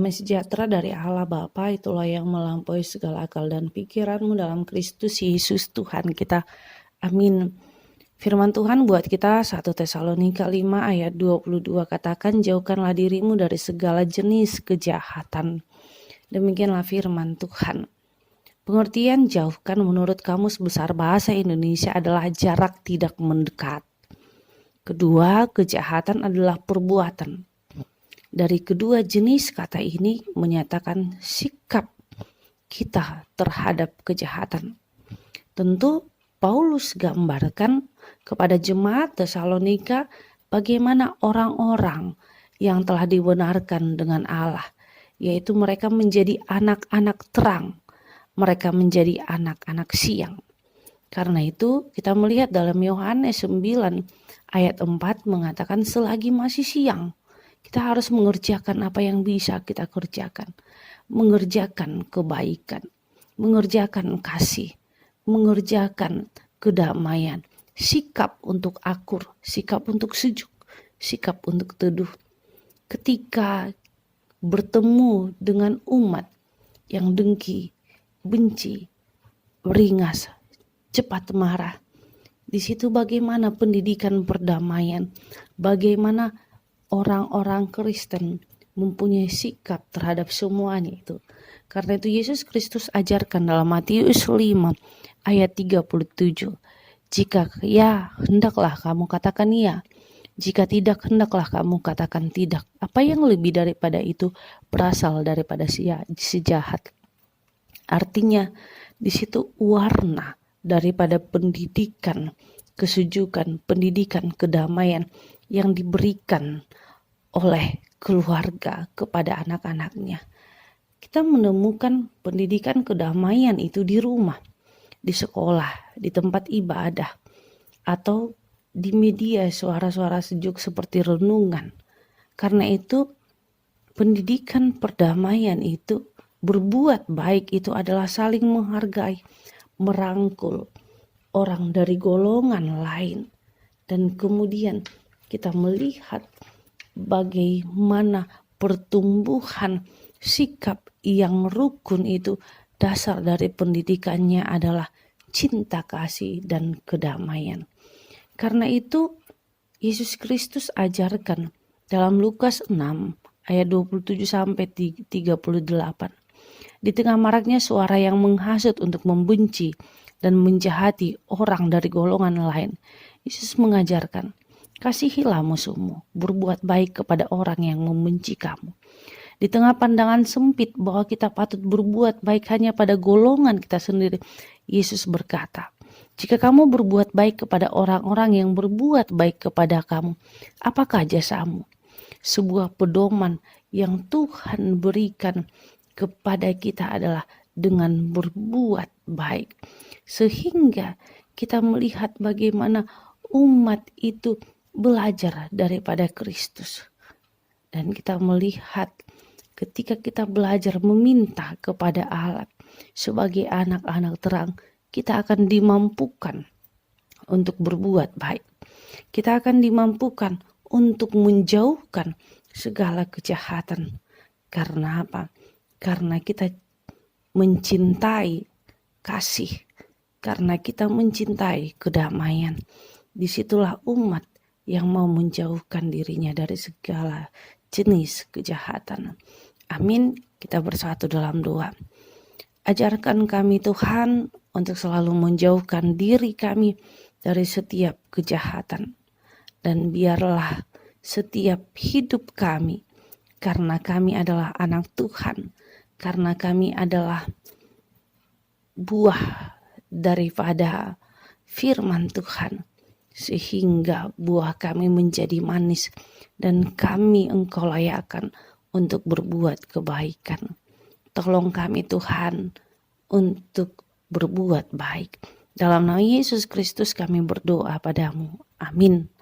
Damai sejahtera dari Allah Bapa, itulah yang melampaui segala akal dan pikiranmu dalam Kristus Yesus Tuhan kita. Amin. Firman Tuhan buat kita 1 Tesalonika 5 ayat 22 katakan, jauhkanlah dirimu dari segala jenis kejahatan. Demikianlah firman Tuhan. Pengertian jauhkan menurut Kamus Besar Bahasa Indonesia adalah jarak tidak mendekat. Kedua, kejahatan adalah perbuatan. Dari kedua jenis kata ini menyatakan sikap kita terhadap kejahatan. Tentu Paulus gambarkan kepada jemaat Tesalonika bagaimana orang-orang yang telah dibenarkan dengan Allah, yaitu mereka menjadi anak-anak terang, mereka menjadi anak-anak siang. Karena itu kita melihat dalam Yohanes 9 ayat 4 mengatakan selagi masih siang, kita harus mengerjakan apa yang bisa kita kerjakan. Mengerjakan kebaikan, mengerjakan kasih, mengerjakan kedamaian, sikap untuk akur, sikap untuk sejuk, sikap untuk teduh. Ketika bertemu dengan umat yang dengki, benci, beringas, cepat marah, di situ bagaimana pendidikan perdamaian, bagaimana orang-orang Kristen mempunyai sikap terhadap semuanya itu. Karena itu Yesus Kristus ajarkan dalam Matius 5 ayat 37. Jika ya, hendaklah kamu katakan ya. Jika tidak, hendaklah kamu katakan tidak. Apa yang lebih daripada itu berasal daripada si jahat. Artinya di situ warna daripada pendidikan kesejukan, pendidikan kedamaian yang diberikan oleh keluarga kepada anak-anaknya. Kita menemukan pendidikan kedamaian itu di rumah, di sekolah, di tempat ibadah, atau di media suara-suara sejuk seperti renungan. Karena itu pendidikan perdamaian itu, berbuat baik itu adalah saling menghargai, merangkul orang dari golongan lain. Dan kemudian kita melihat bagaimana pertumbuhan sikap yang rukun itu dasar dari pendidikannya adalah cinta kasih dan kedamaian. Karena itu Yesus Kristus ajarkan dalam Lukas 6 ayat 27 sampai 38. Di tengah maraknya suara yang menghasut untuk membenci dan menjahati orang dari golongan lain, Yesus mengajarkan, kasihilah musuhmu, berbuat baik kepada orang yang membenci kamu. Di tengah pandangan sempit bahwa kita patut berbuat baik hanya pada golongan kita sendiri, Yesus berkata, jika kamu berbuat baik kepada orang-orang yang berbuat baik kepada kamu, apakah jasamu? Sebuah pedoman yang Tuhan berikan kepada kita adalah dengan berbuat baik. Sehingga kita melihat bagaimana umat itu belajar daripada Kristus. Dan kita melihat ketika kita belajar meminta kepada Allah sebagai anak-anak terang, kita akan dimampukan untuk berbuat baik. Kita akan dimampukan untuk menjauhkan segala kejahatan. Karena apa? Karena kita mencintai kasih. Karena kita mencintai kedamaian. Disitulah umat yang mau menjauhkan dirinya dari segala jenis kejahatan. Amin. Kita bersatu dalam doa. Ajarkan kami Tuhan untuk selalu menjauhkan diri kami dari setiap kejahatan. Dan biarlah setiap hidup kami, karena kami adalah anak Tuhan, karena kami adalah buah daripada firman Tuhan, sehingga buah kami menjadi manis dan kami Engkau layakkan untuk berbuat kebaikan. Tolong kami Tuhan untuk berbuat baik. Dalam nama Yesus Kristus kami berdoa padamu. Amin.